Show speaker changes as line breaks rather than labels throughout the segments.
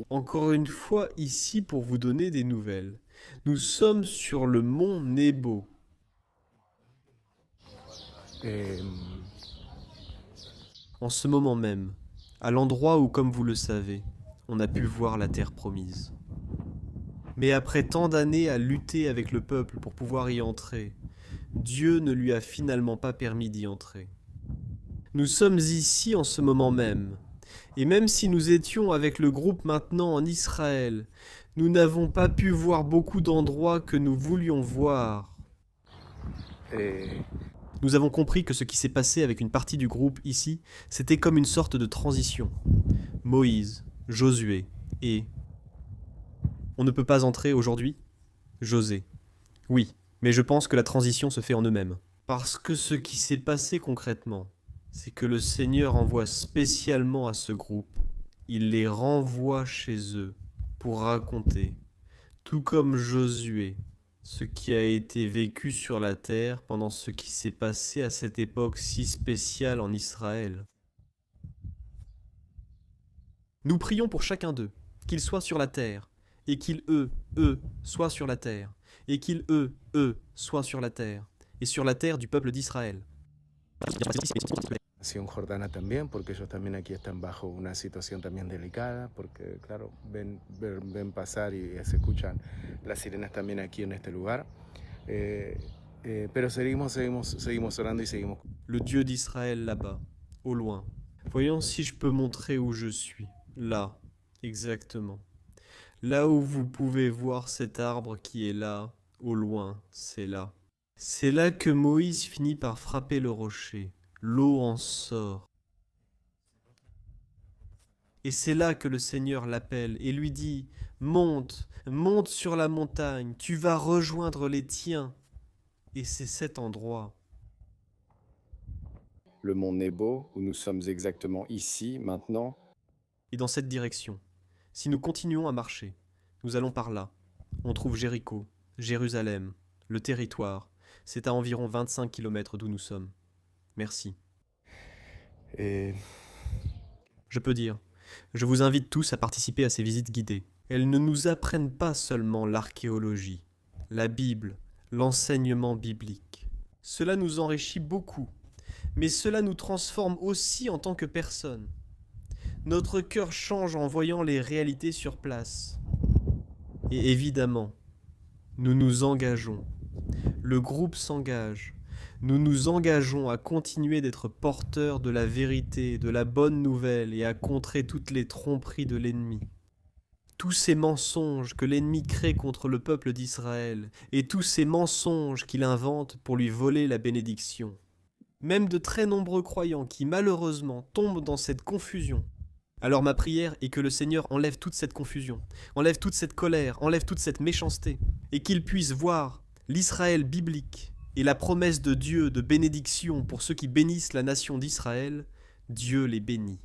Encore une fois ici pour vous donner des nouvelles. Nous sommes sur le mont Nebo.
Eh,
En ce moment même, à l'endroit où, comme vous le savez, on a pu voir la terre promise. Mais après tant d'années à lutter avec le peuple pour pouvoir y entrer, Dieu ne lui a finalement pas permis d'y entrer. Nous sommes ici en ce moment même, et même si nous étions avec le groupe maintenant en Israël, nous n'avons pas pu voir beaucoup d'endroits que nous voulions voir.
eh,
Nous avons compris que ce qui s'est passé avec une partie du groupe ici, c'était comme une sorte de transition. Moïse, Josué et... On ne peut pas entrer aujourd'hui? José. Oui, mais je pense que la transition se fait en eux-mêmes. Parce que ce qui s'est passé concrètement, c'est que le Seigneur envoie spécialement à ce groupe, il les renvoie chez eux pour raconter, tout comme Josué, ce qui a été vécu sur la terre pendant ce qui s'est passé à cette époque si spéciale en Israël. Nous prions pour chacun d'eux, qu'ils soient sur la terre, et qu'ils, soient sur la terre, et qu'ils, soient sur la terre, et sur la terre du peuple d'Israël.
Nación Jordana también, porque ellos también aquí están bajo una situación también delicada, porque claro, ven pasar y se escuchan las sirenas también aquí en este lugar. Pero seguimos orando y seguimos.
Le Dieu d'Israël là-bas, au loin. Voyons si je peux montrer où je suis. Là, exactement. Là où vous pouvez voir cet arbre qui est là, au loin, c'est là. C'est là que Moïse finit par frapper le rocher. L'eau en sort. Et c'est là que le Seigneur l'appelle et lui dit « Monte, monte sur la montagne, tu vas rejoindre les tiens. » Et c'est cet endroit.
Le mont Nebo, où nous sommes exactement ici, maintenant.
Et dans cette direction. Si nous continuons à marcher, nous allons par là. On trouve Jéricho, Jérusalem, le territoire. C'est à environ 25 km d'où nous sommes. Merci.
Eh,
Je peux dire, je vous invite tous à participer à ces visites guidées. Elles ne nous apprennent pas seulement l'archéologie, la Bible, l'enseignement biblique. Cela nous enrichit beaucoup, mais cela nous transforme aussi en tant que personnes. Notre cœur change en voyant les réalités sur place. Et évidemment, nous nous engageons. Le groupe s'engage. Nous nous engageons à continuer d'être porteurs de la vérité, de la bonne nouvelle et à contrer toutes les tromperies de l'ennemi. Tous ces mensonges que l'ennemi crée contre le peuple d'Israël et tous ces mensonges qu'il invente pour lui voler la bénédiction. Même de très nombreux croyants qui malheureusement tombent dans cette confusion. Alors ma prière est que le Seigneur enlève toute cette confusion, enlève toute cette colère, enlève toute cette méchanceté, et qu'il puisse voir l'Israël biblique et la promesse de Dieu de bénédiction pour ceux qui bénissent la nation d'Israël, Dieu les bénit.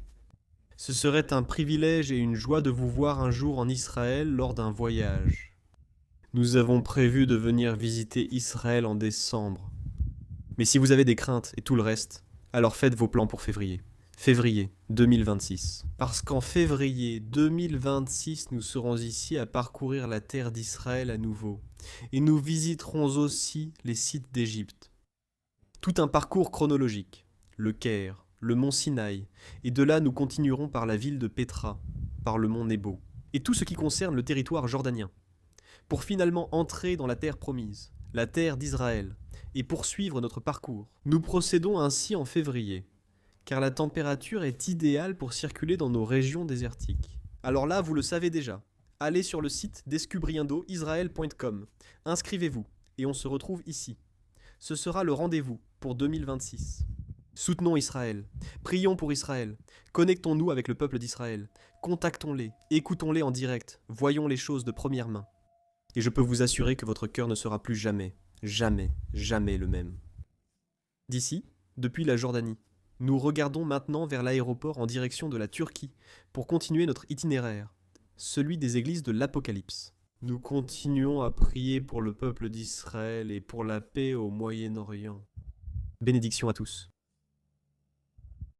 Ce serait un privilège et une joie de vous voir un jour en Israël lors d'un voyage. Nous avons prévu de venir visiter Israël en décembre. Mais si vous avez des craintes et tout le reste, alors faites vos plans pour février. Février 2026. Parce qu'en février 2026, nous serons ici à parcourir la terre d'Israël à nouveau. Et nous visiterons aussi les sites d'Égypte. Tout un parcours chronologique. Le Caire, le mont Sinaï, et de là nous continuerons par la ville de Pétra, par le mont Nebo, et tout ce qui concerne le territoire jordanien, pour finalement entrer dans la terre promise, la terre d'Israël, et poursuivre notre parcours. Nous procédons ainsi en février, car la température est idéale pour circuler dans nos régions désertiques. Alors là, vous le savez déjà, allez sur le site descubriendoisrael.com, inscrivez-vous, et on se retrouve ici. Ce sera le rendez-vous pour 2026. Soutenons Israël, prions pour Israël, connectons-nous avec le peuple d'Israël, contactons-les, écoutons-les en direct, voyons les choses de première main. Et je peux vous assurer que votre cœur ne sera plus jamais, jamais, jamais le même. D'ici, depuis la Jordanie, nous regardons maintenant vers l'aéroport en direction de la Turquie pour continuer notre itinéraire, celui des églises de l'Apocalypse. Nous continuons à prier pour le peuple d'Israël et pour la paix au Moyen-Orient. Bénédiction à tous.